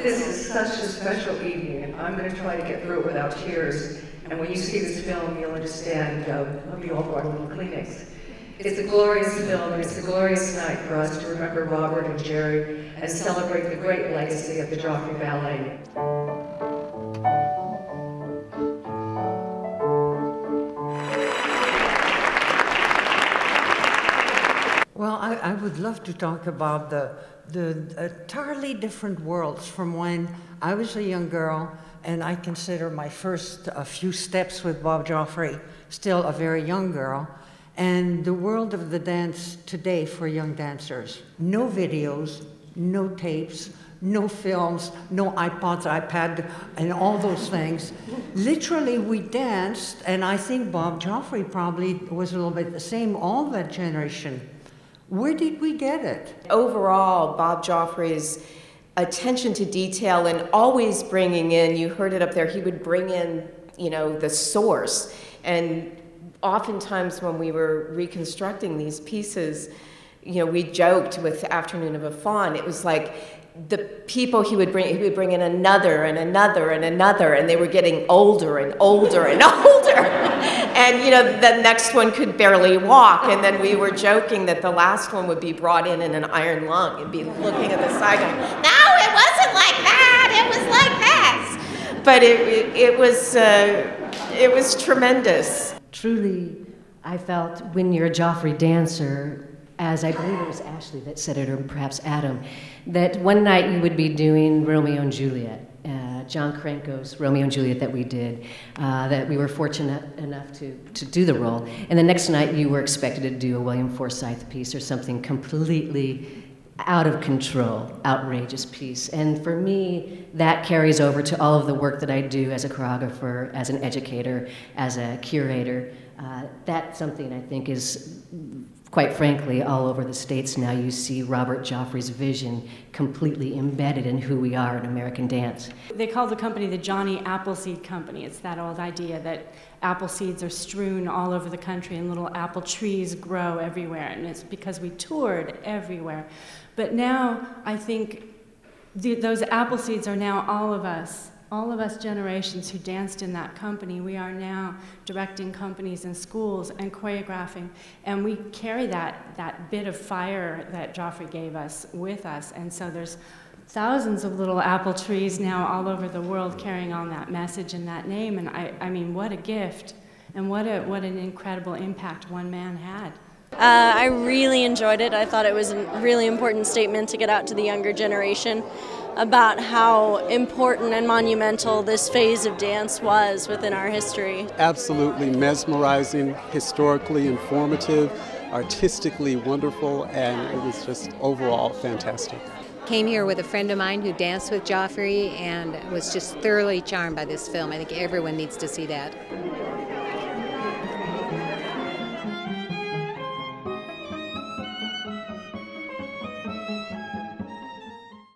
This is such a special evening, and I'm going to try to get through it without tears. And when you see this film, you'll understand. I'll be all brought a little Kleenex. It's a glorious film, and it's a glorious night for us to remember Robert and Jerry and celebrate the great legacy of the Joffrey Ballet. Well, I would love to talk about the entirely different worlds from when I was a young girl, and I consider my first few steps with Bob Joffrey still a very young girl, and the world of the dance today for young dancers. No videos, no tapes, no films, no iPods, iPad, and all those things. Literally, we danced, and I think Bob Joffrey probably was a little bit the same, all that generation. Where did we get it? Overall, Bob Joffrey's attention to detail and always bringing in, you heard it up there, he would bring in, you know, the source. And oftentimes when we were reconstructing these pieces, you know, we joked with Afternoon of a Faun, it was like the people he would bring in another and another and another, and they were getting older and older and older. And, you know, the next one could barely walk, and then we were joking that the last one would be brought in an iron lung and be looking at the side going, no, it wasn't like that, it was like this. But it was tremendous. Truly, I felt when you're a Joffrey dancer, as I believe it was Ashley that said it, or perhaps Adam, that one night you would be doing Romeo and Juliet, John Cranko's Romeo and Juliet that we did, that we were fortunate enough to do the role. And the next night you were expected to do a William Forsythe piece or something completely out of control, outrageous piece. And for me, that carries over to all of the work that I do as a choreographer, as an educator, as a curator. That's something I think is, quite frankly, all over the States now. You see Robert Joffrey's vision completely embedded in who we are in American dance. They call the company the Johnny Appleseed Company. It's that old idea that apple seeds are strewn all over the country and little apple trees grow everywhere, and it's because we toured everywhere. But now I think those apple seeds are now all of us generations who danced in that company. We are now directing companies and schools and choreographing, and we carry that bit of fire that Joffrey gave us with us. And so there's thousands of little apple trees now all over the world carrying on that message and that name. And I mean, what a gift, and what an incredible impact one man had. I really enjoyed it. I thought it was a really important statement to get out to the younger generation about how important and monumental this phase of dance was within our history. Absolutely mesmerizing, historically informative, artistically wonderful, and it was just overall fantastic. Came here with a friend of mine who danced with Joffrey and was just thoroughly charmed by this film. I think everyone needs to see that.